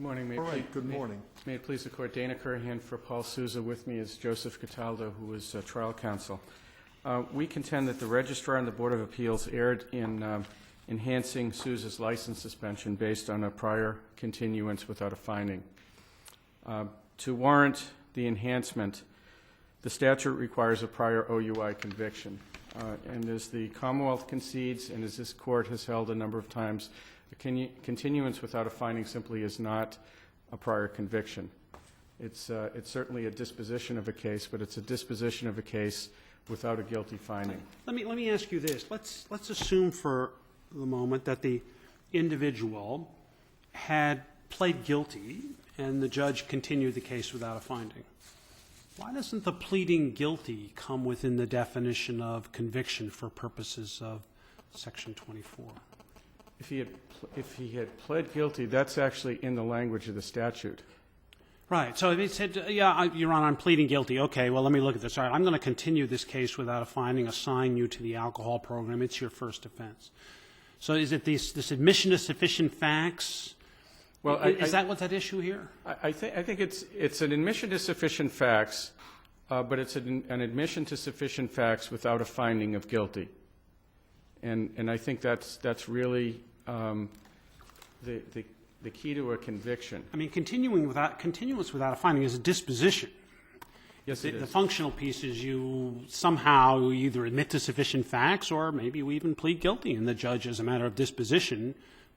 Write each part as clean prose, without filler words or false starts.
morning. Good morning. May it please the Court, Dana Curhan for Paul Souza. With me is Joseph Cataldo, who is trial counsel. We contend that the Registrar and the Board of Appeals erred in enhancing Souza's license suspension based on a prior continuance without a finding. To warrant the enhancement, the statute requires a prior OUI conviction. And as the Commonwealth concedes, and as this Court has held a number of times, a continuance without a finding simply is not a prior conviction. It's certainly a disposition of a case, but it's a disposition of a case without a guilty finding. Let me ask you this. Let's assume for the moment that the individual had pled guilty and the judge continued the case without a finding. Why doesn't the pleading guilty come within the definition of conviction for purposes of Section 24? If he had pled guilty, that's actually in the language of the statute. Right. So if he said, yeah, Your Honor, I'm pleading guilty. Okay, well, let me look at this. All right, I'm going to continue this case without a finding, assign you to the alcohol program. It's your first offense. So is it this admission of sufficient facts? Well, is that what's at issue here? I think it's an admission to sufficient facts, but it's an admission to sufficient facts without a finding of guilty. And I think that's really the key to a conviction. I mean, continuance without a finding is a disposition. Yes, it is. The functional piece is you somehow either admit to sufficient facts or maybe you even plead guilty, and the judge, as a matter of disposition,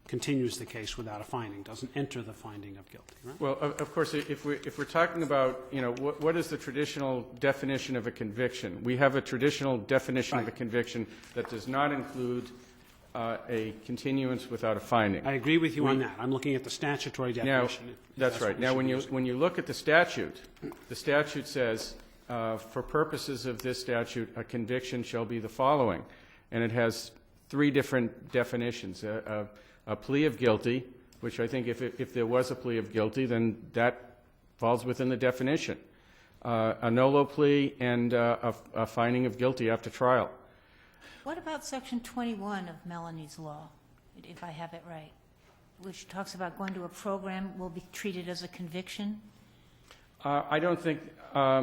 continues the case without a finding, doesn't enter the finding of guilty, right? Well, of course, if we're talking about, what is the traditional definition of a conviction? We have a traditional definition of a conviction that does not include a continuance without a finding. I agree with you on that. I'm looking at the statutory definition. Now, that's right. Now, when you look at the statute says, for purposes of this statute, a conviction shall be the following, and it has three different definitions. A plea of guilty, which I think if there was a plea of guilty, then that falls within the definition. A nolo plea and a finding of guilty after trial. What about Section 21 of Melanie's law, if I have it right, which talks about going to a program will be treated as a conviction? I don't think... I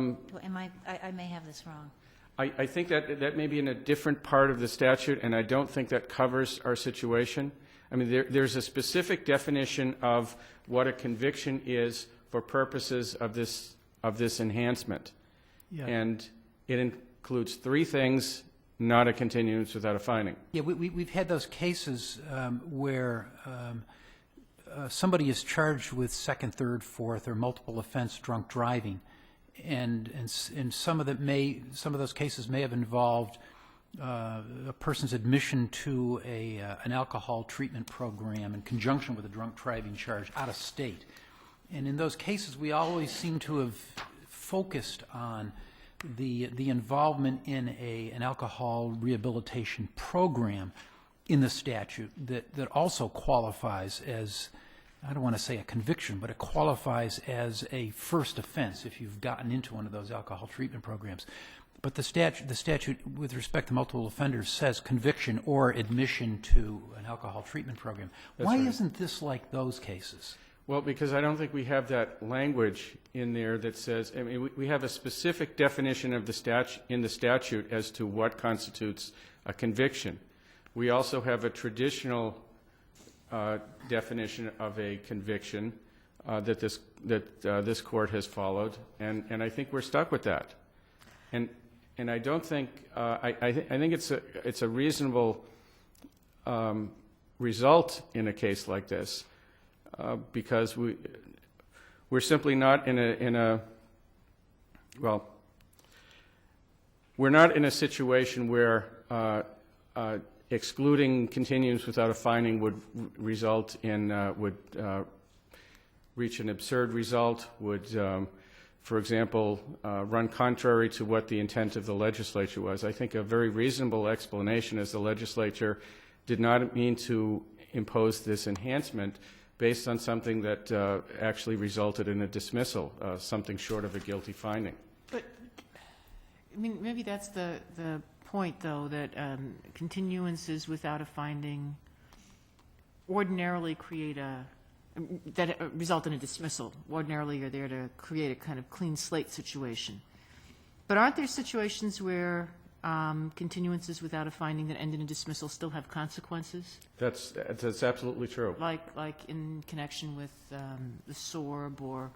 may have this wrong. I think that may be in a different part of the statute, and I don't think that covers our situation. I mean, there's a specific definition of what a conviction is for purposes of this enhancement. Yeah. And it includes three things, not a continuance without a finding. Yeah, we've had those cases where somebody is charged with second, third, fourth, or multiple offense drunk driving, and some of those cases may have involved a person's admission to an alcohol treatment program in conjunction with a drunk driving charge out of state. And in those cases, we always seem to have focused on the involvement in an alcohol rehabilitation program in the statute that also qualifies as, I don't want to say a conviction, but it qualifies as a first offense if you've gotten into one of those alcohol treatment programs. But the statute with respect to multiple offenders says conviction or admission to an alcohol treatment program. Why isn't this like those cases? Well, because I don't think we have that language in there that says, I mean, we have a specific definition of in the statute as to what constitutes a conviction. We also have a traditional definition of a conviction that this court has followed, and I think we're stuck with that. And I don't think I think it's a reasonable result in a case like this because we're simply not we're not in a situation where excluding continuance without a finding would result in would reach an absurd result, would for example, run contrary to what the intent of the legislature was. I think a very reasonable explanation is the legislature did not mean to impose this enhancement based on something that actually resulted in a dismissal, something short of a guilty finding. But, I mean, maybe that's the point, though, that continuances without a finding ordinarily create a that result in a dismissal. Ordinarily, you're there to create a kind of clean slate situation. But aren't there situations where continuances without a finding that end in a dismissal still have consequences? That's absolutely true. Like in connection with the SORB, or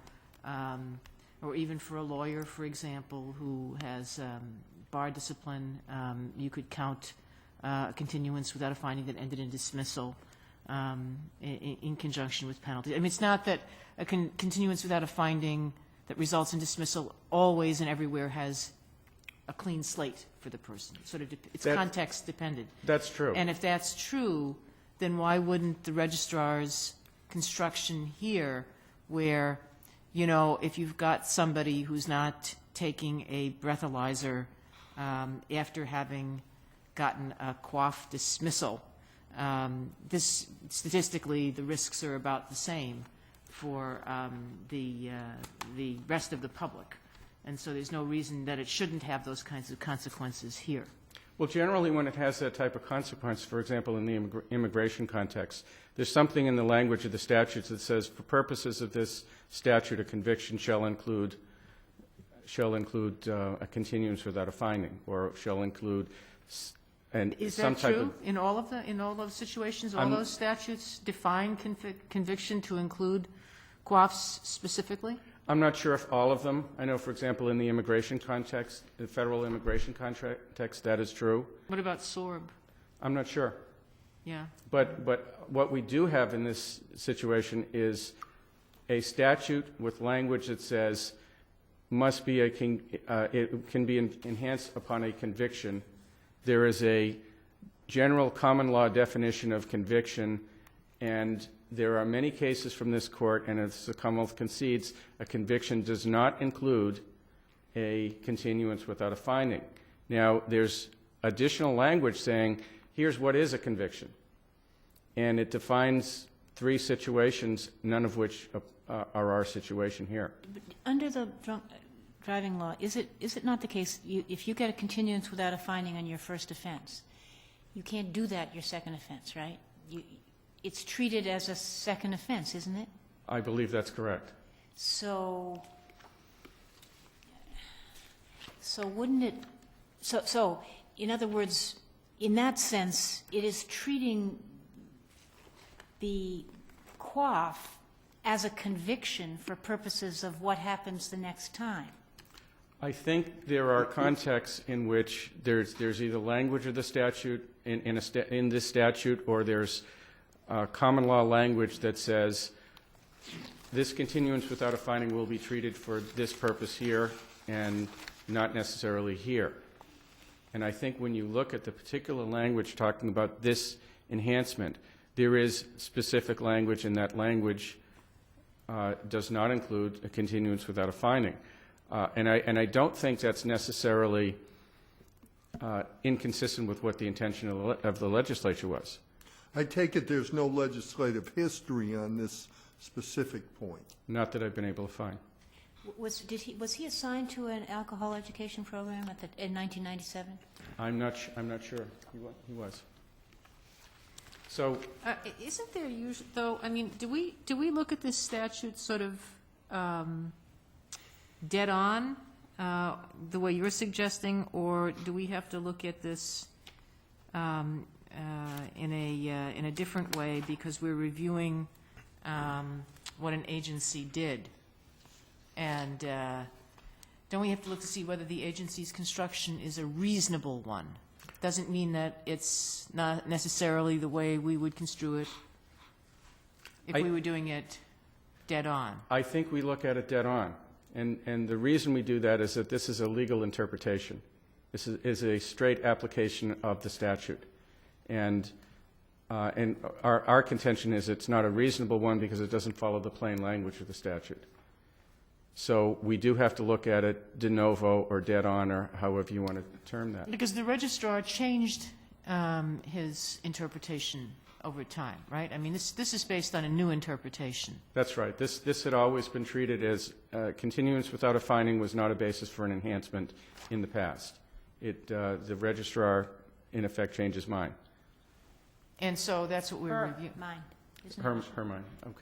even for a lawyer, for example, who has bar discipline, you could count a continuance without a finding that ended in dismissal in conjunction with penalty. I mean, it's not that a continuance without a finding that results in dismissal always and everywhere has a clean slate for the person. Sort of, it's context dependent. That's true. And if that's true, then why wouldn't the registrar's construction here, where, you know, if you've got somebody who's not taking a breathalyzer after having gotten a quaff dismissal, this statistically the risks are about the same for the rest of the public, and so there's no reason that it shouldn't have those kinds of consequences here. Well, generally, when it has that type of consequence, for example, in the immigration context, there's something in the language of the statutes that says, for purposes of this statute, a conviction shall include a continuance without a finding, or shall include Is some that type true of. in all those situations? All those statutes define conviction to include quaffs specifically? I'm not sure if all of them. I know, for example, in the immigration context, the federal immigration context, that is true. What about SORB? I'm not sure. Yeah. But what we do have in this situation is a statute with language that says must be it can be enhanced upon a conviction. There is a general common law definition of conviction, and there are many cases from this court, and as the Commonwealth concedes, a conviction does not include a continuance without a finding. Now, there's additional language saying, here's what is a conviction. And it defines 3 situations, none of which are our situation here. Under the driving law, is it not the case, if you get a continuance without a finding on your first offense, you can't do that your second offense, right? It's treated as a second offense, isn't it? I believe that's correct. So wouldn't it, so in other words, in that sense, it is treating the quaff as a conviction for purposes of what happens the next time. I think there are contexts in which there's either language of the statute in this statute, or there's common law language that says this continuance without a finding will be treated for this purpose here and not necessarily here. And I think when you look at the particular language talking about this enhancement, there is specific language, and that language does not include a continuance without a finding. And I don't think that's necessarily inconsistent with what the intention of the legislature was. I take it there's no legislative history on this specific point. Not that I've been able to find. Was he assigned to an alcohol education program in 1997? I'm not sure. He was. So Isn't there usually, though, I mean, do we look at this statute sort of dead on, the way you're suggesting, or do we have to look at this in a different way because we're reviewing what an agency did? And don't we have to look to see whether the agency's construction is a reasonable one? Doesn't mean that it's not necessarily the way we would construe it if we were doing it dead on. I think we look at it dead on. And the reason we do that is that this is a legal interpretation. This is a straight application of the statute. And our contention is it's not a reasonable one because it doesn't follow the plain language of the statute. So we do have to look at it de novo or dead on, or however you want to term that. Because the registrar changed his interpretation over time, right? I mean, this is based on a new interpretation. That's right. This had always been treated as continuance without a finding was not a basis for an enhancement in the past. The registrar, in effect, changed his mind. And so that's what we're reviewing. Mine. Isn't Her it? mind. Okay.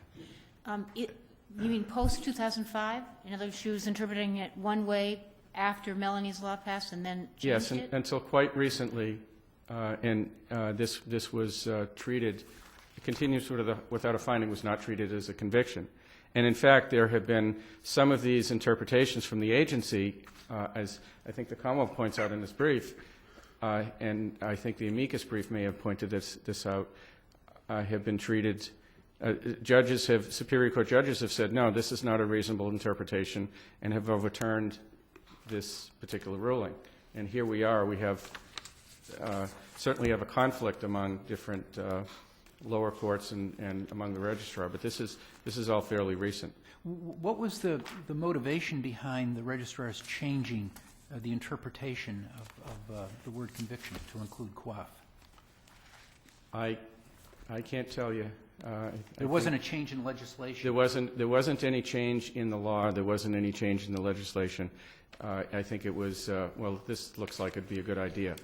You mean post-2005? In other words, she was interpreting it one way after Melanie's law passed and then Yes, changed it? until quite recently, this was treated, continuous without a finding was not treated as a conviction. And in fact, there have been some of these interpretations from the agency, as I think the Commonwealth points out in this brief, and I think the amicus brief may have pointed this out, have been treated, Superior Court judges have said, no, this is not a reasonable interpretation, and have overturned this particular ruling. And here we are, we have, certainly have a conflict among different lower courts and among the registrar, but this is all fairly recent. What was the motivation behind the registrar's changing the interpretation of the word conviction to include quaff? I can't tell you. There wasn't a change in legislation? There wasn't any change in the law. There wasn't any change in the legislation. I think it was, well, this looks like it'd be a good idea.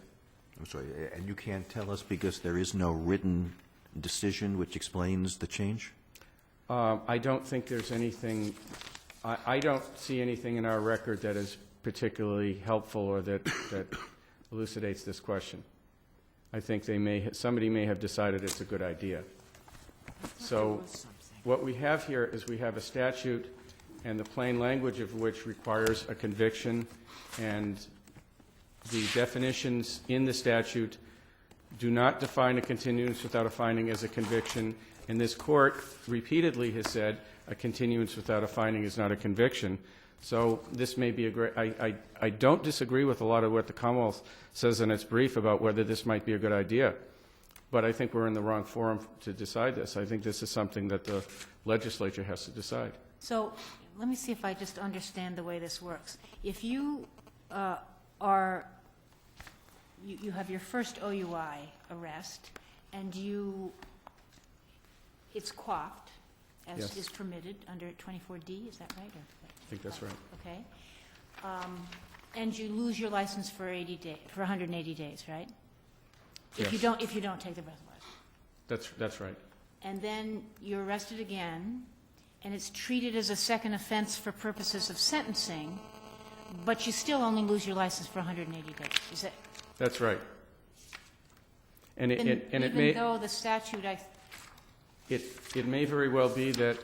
I'm sorry, and you can't tell us because there is no written decision which explains the change? I don't think there's anything, I don't see anything in our record that is particularly helpful or that elucidates this question. I think somebody may have decided it's a good idea. So what we have here is we have a statute and the plain language of which requires a conviction, and the definitions in the statute do not define a continuance without a finding as a conviction, and this court repeatedly has said a continuance without a finding is not a conviction. So this may be a great, I don't disagree with a lot of what the Commonwealth says in its brief about whether this might be a good idea, but I think we're in the wrong forum to decide this. I think this is something that the legislature has to decide. So let me see if I just understand the way this works. If you you have your first OUI arrest, and it's quaffed, as Yes. is permitted under 24D, is that right? I think that's right. Okay. And you lose your license for 180 days, right? If you Yes. don't take the breathalyzer. That's right. And then you're arrested again, and it's treated as a second offense for purposes of sentencing, but you still only lose your license for 180 days. Is that? That's right. And it even may, though the statute, it may very well be that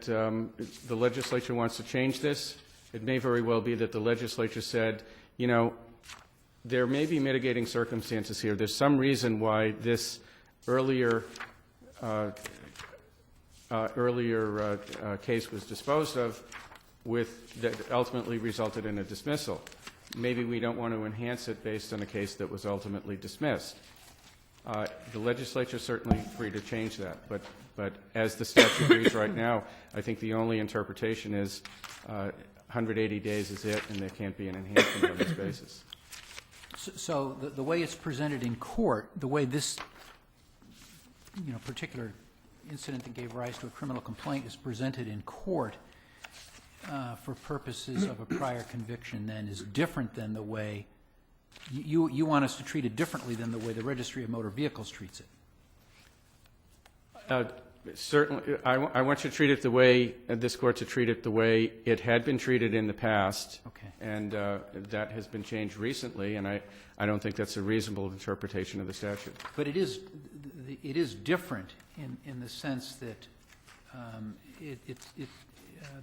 the legislature wants to change this. It may very well be that the legislature said, you know, there may be mitigating circumstances here. There's some reason why this earlier case was disposed of that ultimately resulted in a dismissal. Maybe we don't want to enhance it based on a case that was ultimately dismissed. The legislature is certainly free to change that, but as the statute reads right now, I think the only interpretation is 180 days is it, and there can't be an enhancement on this basis. So the way it's presented in court, the way this particular incident that gave rise to a criminal complaint is presented in court for purposes of a prior conviction then is different than the way you want us to treat it differently than the way the Registry of Motor Vehicles treats it. Certainly, I want you to treat it the way, this court to treat it the way it had been treated in the past. Okay. And that has been changed recently, and I don't think that's a reasonable interpretation of the statute. But it is different in the sense that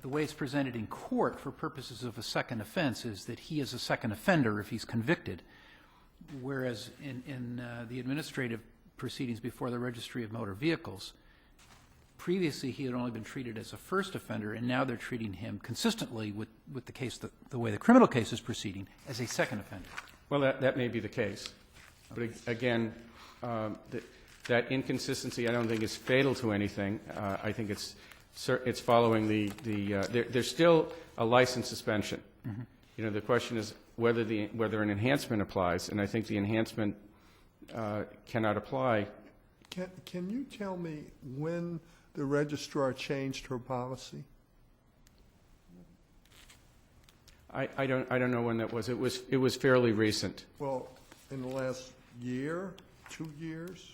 the way it's presented in court for purposes of a second offense is that he is a second offender if he's convicted, whereas in the administrative proceedings before the Registry of Motor Vehicles, previously he had only been treated as a first offender, and now they're treating him consistently with the case, the way the criminal case is proceeding, as a second offender. Well, that may be the case. But again, that inconsistency I don't think is fatal to anything. I think it's following there's still a license suspension. Mm-hmm. You know, the question is whether an enhancement applies, and I think the enhancement cannot apply. Can you tell me when the registrar changed her policy? I don't know when that was. It was fairly recent. Well, in the last year, 2 years?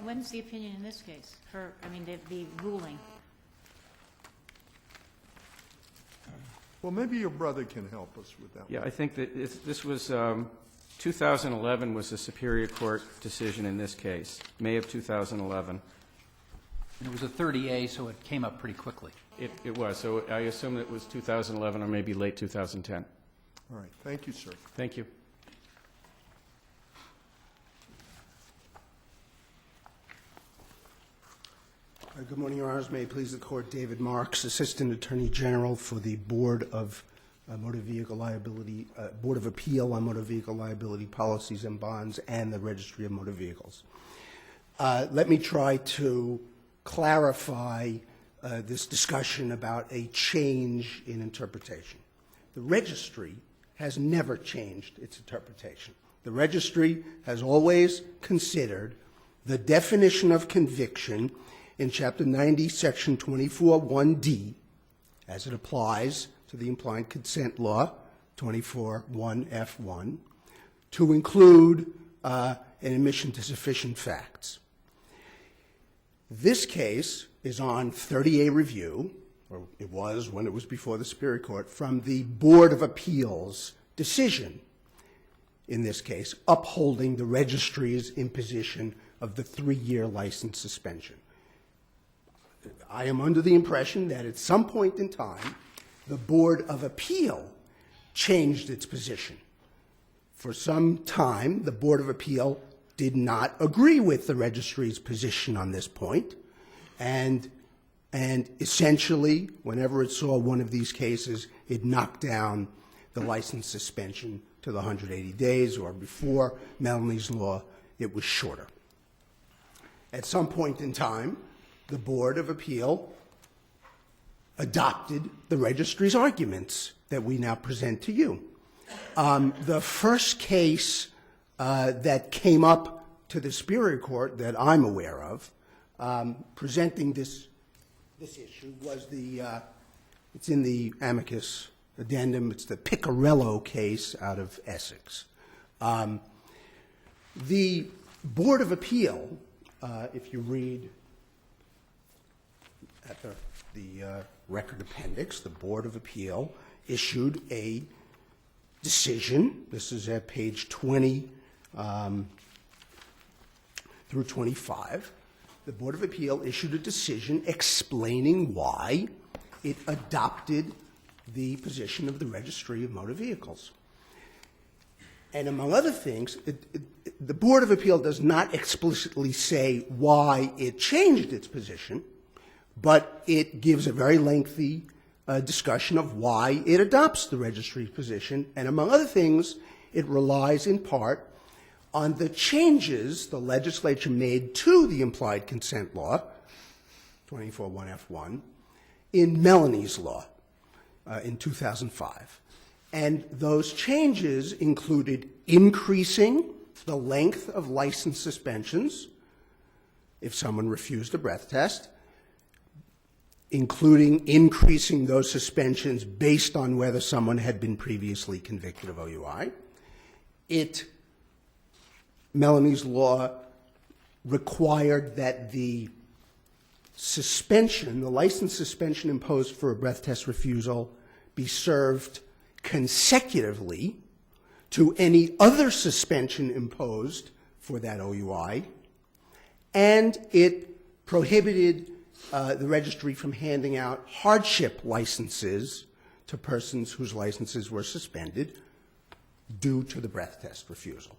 when's the opinion in this case? The ruling? Well, maybe your brother can help us with that. Yeah, I think that this was, 2011 was the Superior Court decision in this case, May of 2011. And it was a 30A, so it came up pretty quickly. It was, so I assume it was 2011 or maybe late 2010. All right, thank you, sir. Thank you. Good morning, Your Honors. May it please the Court, David Marks, Assistant Attorney General for the Board of Motor Vehicle Liability, Board of Appeal on Motor Vehicle Liability Policies and Bonds, and the Registry of Motor Vehicles. Let me try to clarify this discussion about a change in interpretation. The Registry has never changed its interpretation. The Registry has always considered the definition of conviction in Chapter 90, Section 24(1)D, as it applies to the implied consent law, 24(1)F1, to include an admission to sufficient facts. This case is on 30A review, or it was when it was before the Superior Court, from the Board of Appeals decision, in this case, upholding the Registry's imposition of the 3-year license suspension. I am under the impression that at some point in time, the Board of Appeal changed its position. For some time, the Board of Appeal did not agree with the Registry's position on this point, and essentially, whenever it saw one of these cases, it knocked down the license suspension to the 180 days, or before Melanie's Law, it was shorter. At some point in time, the Board of Appeal adopted the Registry's arguments that we now present to you. The first case that came up to the Superior Court that I'm aware of, presenting this issue, was it's in the amicus addendum, it's the Piccarello case out of Essex. The Board of Appeal, if you read at the record appendix, the Board of Appeal issued a decision. This is at page 20 through 25. The Board of Appeal issued a decision explaining why it adopted the position of the Registry of Motor Vehicles. And among other things, the Board of Appeal does not explicitly say why it changed its position, but it gives a very lengthy discussion of why it adopts the Registry's position, and among other things, it relies in part on the changes the legislature made to the implied consent law, 24(1)F1, in Melanie's Law in 2005. And those changes included increasing the length of license suspensions if someone refused a breath test, including increasing those suspensions based on whether someone had been previously convicted of OUI. Melanie's Law required that the suspension, the license suspension imposed for a breath test refusal, be served consecutively to any other suspension imposed for that OUI, and it prohibited the Registry from handing out hardship licenses to persons whose licenses were suspended due to the breath test refusal.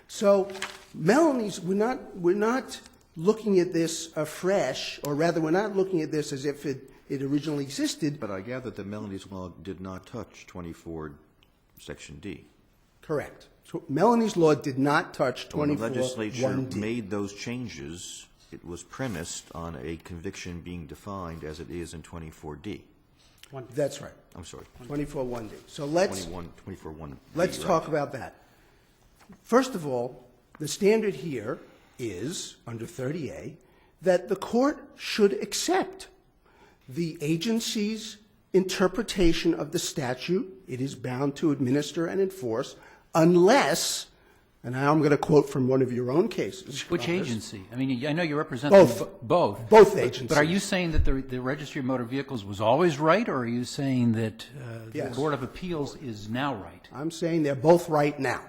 So Melanie's, we're not looking at this afresh, or rather we're not looking at this as if it originally existed. But I gather that Melanie's Law did not touch 24 Section D. Correct. So Melanie's Law did not touch 24(1)D. When the legislature made those changes, it was premised on a conviction being defined as it is in 24D. That's right. I'm sorry. 24(1)D. So let's 24(1). Let's talk about that. First of all, the standard here is, under 30A, that the court should accept the agency's interpretation of the statute it is bound to administer and enforce unless, And now I'm going to quote from one of your own cases. Your Which Honors. agency? I mean, I know you represent Both. both. Both agencies. But are you saying that the Registry of Motor Vehicles was always right, or are you saying that the Yes. Board of Appeals is now right? I'm saying they're both right now.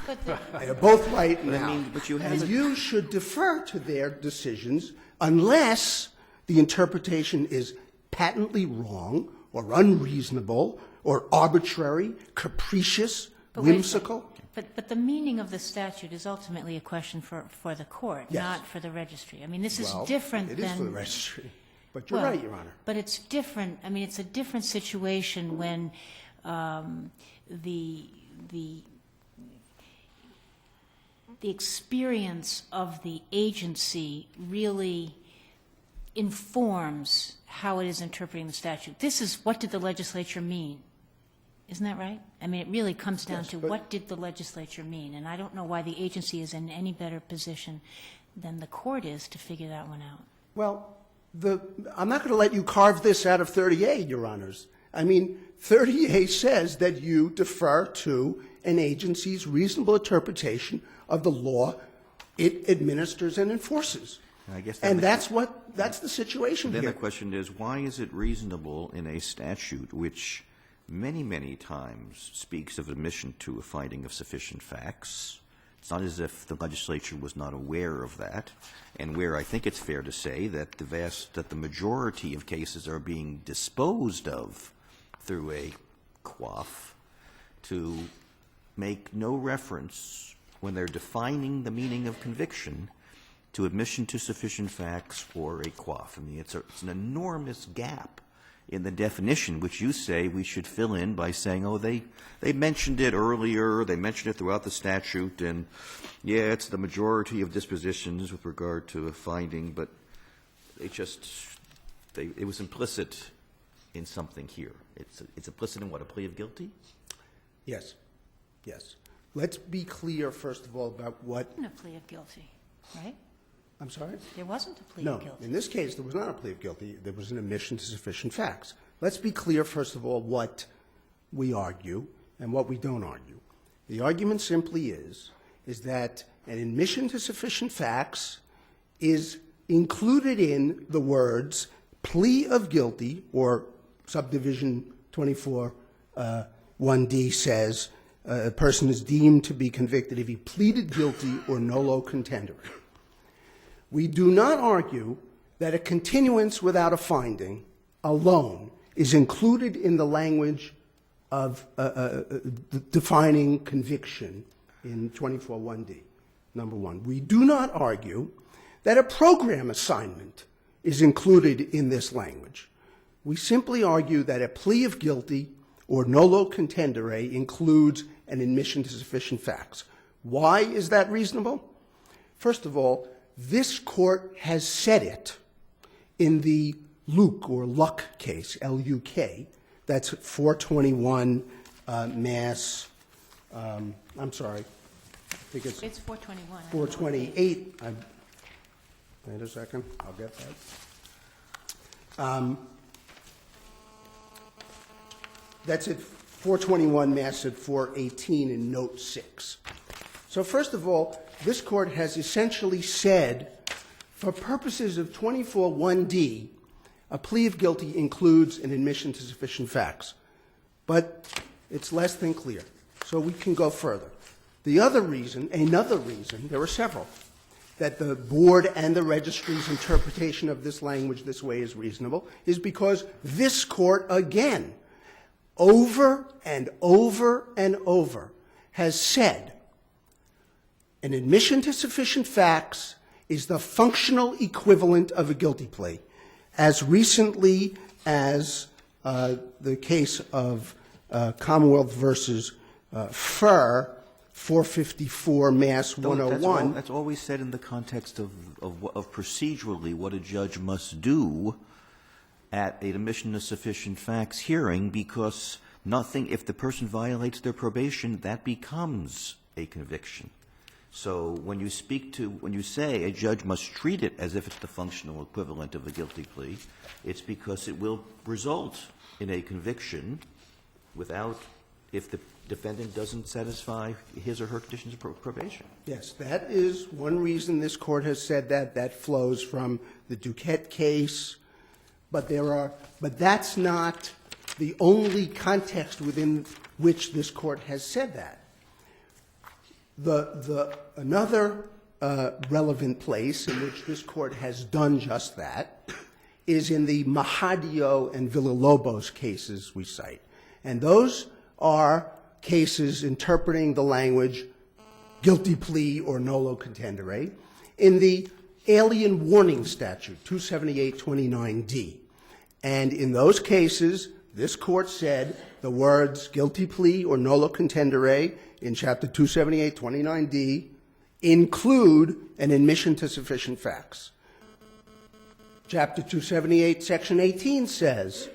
But the- They're both right now. mean, but you And have you should defer to their decisions unless the interpretation is patently wrong or unreasonable or arbitrary, capricious, But wait a whimsical. But the meaning of the statute is ultimately a question for the court, Yes. not for the registry. I mean, this is Well, different than... It is for the registry. But you're Well, right, Your Honor. But it's different, I mean, it's a different situation when the experience of the agency really informs how it is interpreting the statute. This is, what did the legislature mean? Isn't that right? I mean, it really comes down Yes, to but- what did the legislature mean? And I don't know why the agency is in any better position than the court is to figure that one out. Well, I'm not going to let you carve this out of 30A, Your Honors. I mean, 30A says that you defer to an agency's reasonable interpretation of the law it administers and enforces. I guess And that that's the situation Then here. the question is, why is it reasonable in a statute which many, many times speaks of admission to a finding of sufficient facts? It's not as if the legislature was not aware of that, and where I think it's fair to say that the majority of cases are being disposed of through a quaff, to make no reference when they're defining the meaning of conviction to admission to sufficient facts or a quaff. I mean, it's an enormous gap in the definition, which you say we should fill in by saying, oh, they mentioned it earlier, they mentioned it throughout the statute, and yeah, it's the majority of dispositions with regard to a finding, but it was implicit in something here. It's implicit in what, a plea of guilty? Yes, yes. Let's be clear, first of all, about what It wasn't a plea of guilty, right? I'm sorry? There wasn't a plea No, of guilty. in this case, there was not a plea of guilty. There was an admission to sufficient facts. Let's be clear, first of all, what we argue and what we don't argue. The argument simply is that an admission to sufficient facts is included in the words plea of guilty, or subdivision 24(1)(d) says a person is deemed to be convicted if he pleaded guilty or nolo contendere. We do not argue that a continuance without a finding alone is included in the language of defining conviction in 24(1)(d), number one. We do not argue that a program assignment is included in this language. We simply argue that a plea of guilty or nolo contendere includes an admission to sufficient facts. Why is that reasonable? First of all, this court has said it in the Luck case, L-U-K. That's 421 Mass. I'm sorry. I think it's It's 421. 428. Wait a second. I'll get that. That's at 421 Mass at 418 in Note 6. So first of all, this court has essentially said, for purposes of 24(1)(d), a plea of guilty includes an admission to sufficient facts. But it's less than clear. So we can go further. Another reason, there are several, that the board and the registry's interpretation of this language this way is reasonable, is because this court, again, over and over and over, has said an admission to sufficient facts is the functional equivalent of a guilty plea. As recently as the case of Commonwealth versus Furr, 454 Mass 101. That's always said in the context of procedurally what a judge must do at an admission to sufficient facts hearing, because if the person violates their probation, that becomes a conviction. So when you say a judge must treat it as if it's the functional equivalent of a guilty plea, it's because it will result in a conviction without if the defendant doesn't satisfy his or her conditions of probation. Yes, that is one reason this Court has said that. That flows from the Duquette case. But that's not the only context within which this Court has said that. Another relevant place in which this Court has done just that is in the Mahadio and Villalobos cases we cite. And those are cases interpreting the language guilty plea or nolo contendere in the Alien Warning Statute, 278-29D. And in those cases, this Court said the words guilty plea or nolo contendere in Chapter 278-29D include an admission to sufficient facts. Chapter 278, Section 18 says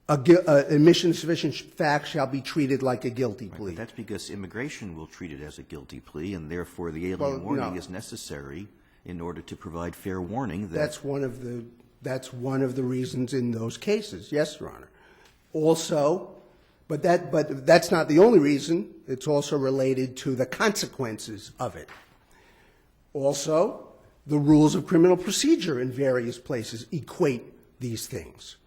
admission to sufficient facts shall be treated like a guilty plea. But that's because immigration will treat it as a guilty plea, and therefore the alien warning is necessary in order to provide fair warning. That's one of the reasons in those cases. Yes, Your Honor. Also, but that's not the only reason. It's also related to the consequences of it. Also, the rules of criminal procedure in various places equate these things.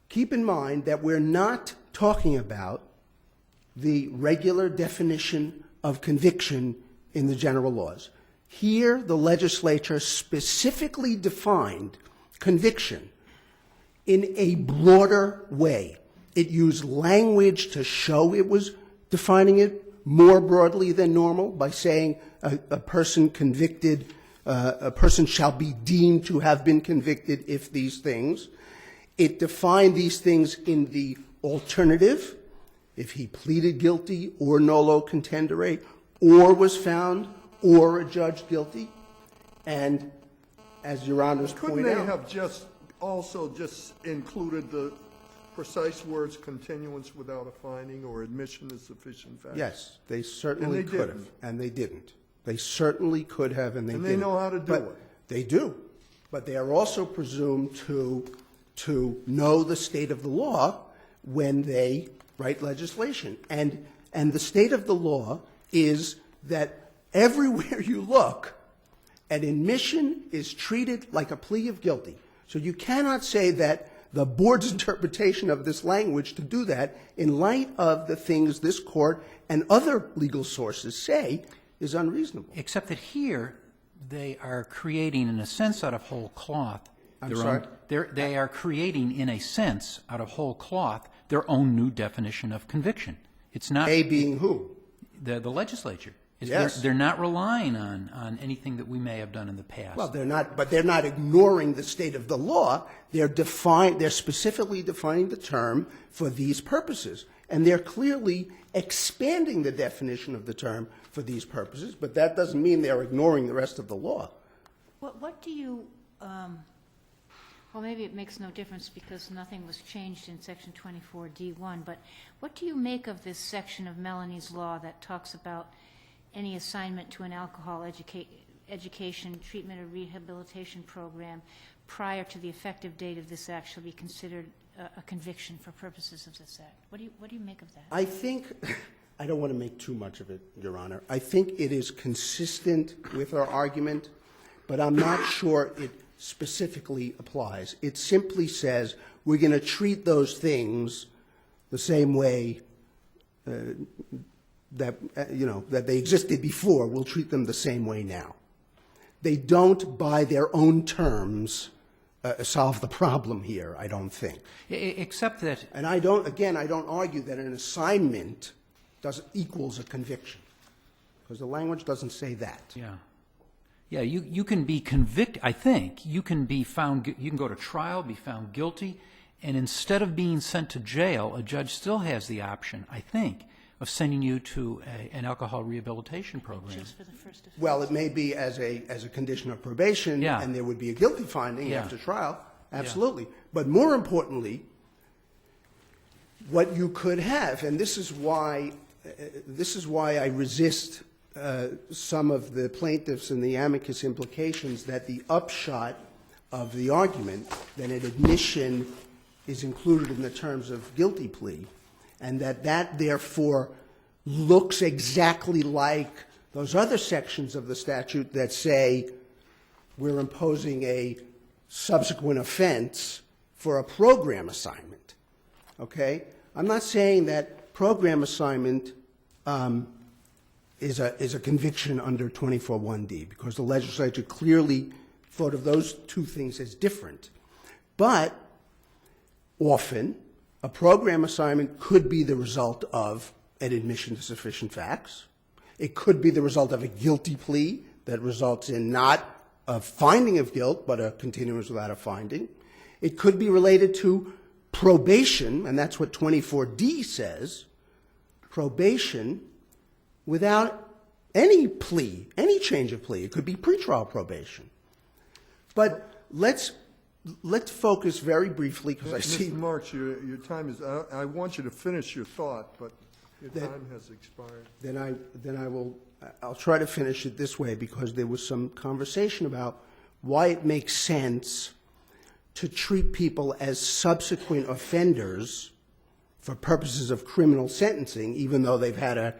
Keep in mind that we're not talking about the regular definition of conviction in the general laws. Here, the legislature specifically defined conviction in a broader way. It used language to show it was defining it more broadly than normal by saying a person convicted, a person shall be deemed to have been convicted if these things. It defined these things in the alternative, if he pleaded guilty or nolo contendere, or was found or adjudged guilty. And as Your Honor's pointed out. Couldn't they have just included the precise words continuance without a finding or admission is sufficient facts? Yes, they certainly could have. And they didn't. They certainly could have, and they didn't. And they know how to do it. They do. But they are also presumed to know the state of the law when they write legislation. And the state of the law is that everywhere you look, an admission is treated like a plea of guilty. So you cannot say that the board's interpretation of this language to do that in light of the things this Court and other legal sources say is unreasonable. Except that here, they are creating, in a sense, out of whole cloth. I'm sorry? They are creating, in a sense, out of whole cloth, their own new definition of conviction. It's not. A being who? The legislature. Yes. They're not relying on anything that we may have done in the past. Well, they're not, but they're not ignoring the state of the law. They're specifically defining the term for these purposes. And they're clearly expanding the definition of the term for these purposes, but that doesn't mean they're ignoring the rest of the law. What do you, well, maybe it makes no difference because nothing was changed in Section 24D1, but what do you make of this section of Melanie's law that talks about any assignment to an alcohol education, treatment, or rehabilitation program prior to the effective date of this act shall be considered a conviction for purposes of this act? What do you make of that? I think, I don't want to make too much of it, Your Honor. I think it is consistent with our argument, but I'm not sure it specifically applies. It simply says we're going to treat those things the same way that they existed before. We'll treat them the same way now. They don't, by their own terms, solve the problem here, I don't think. Except that. And I don't argue that an assignment equals a conviction, because the language doesn't say that. Yeah. Yeah, you can be convicted, I think. You can be found, you can go to trial, be found guilty, and instead of being sent to jail, a judge still has the option, I think, of sending you to an alcohol rehabilitation program. Just for the first offense. Well, it may be as a condition of probation, Yeah. and there would be a guilty finding Yeah. after trial, absolutely. But more importantly, what you could have, and this is why I resist some of the plaintiffs and the amicus implications that the upshot of the argument that an admission is included in the terms of guilty plea, and that therefore looks exactly like those other sections of the statute that say we're imposing a subsequent offense for a program assignment, okay? I'm not saying that program assignment is a conviction under 24(1)D, because the legislature clearly thought of those two things as different. But often, a program assignment could be the result of an admission to sufficient facts. It could be the result of a guilty plea that results in not a finding of guilt, but a continuance without a finding. It could be related to probation, and that's what 24(D) says, probation without any plea, any change of plea. It could be pretrial probation. But let's focus very briefly, because I see... Mr. Marks, your time is, I want you to finish your thought, but your time has expired. I'll try to finish it this way, because there was some conversation about why it makes sense to treat people as subsequent offenders for purposes of criminal sentencing, even though they've had a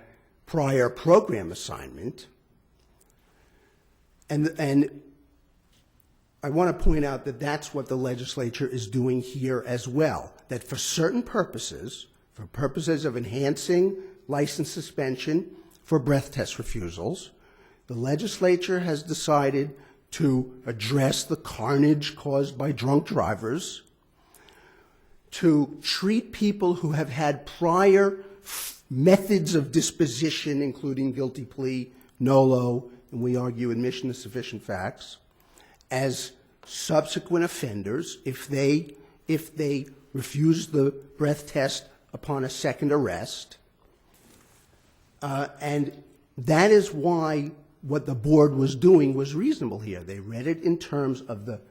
prior program assignment. And I want to point out that that's what the legislature is doing here as well, that for certain purposes, for purposes of enhancing license suspension for breath test refusals, the legislature has decided to address the carnage caused by drunk drivers, to treat people who have had prior methods of disposition, including guilty plea, nolo, and we argue admission to sufficient facts, as subsequent offenders if they refuse the breath test upon a second arrest. And that is why what the board was doing was reasonable here. They read it in terms of the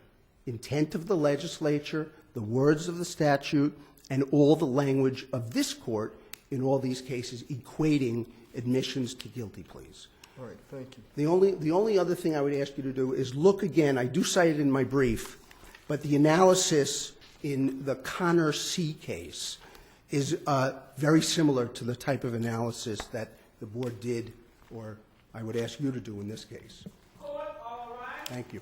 intent of the legislature, the words of the statute, and all the language of this court in all these cases equating admissions to guilty pleas. All right, thank you. The only other thing I would ask you to do is look again. I do cite it in my brief, but the analysis in the Connor C. case is very similar to the type of analysis that the board did, or I would ask you to do in this case. Thank you.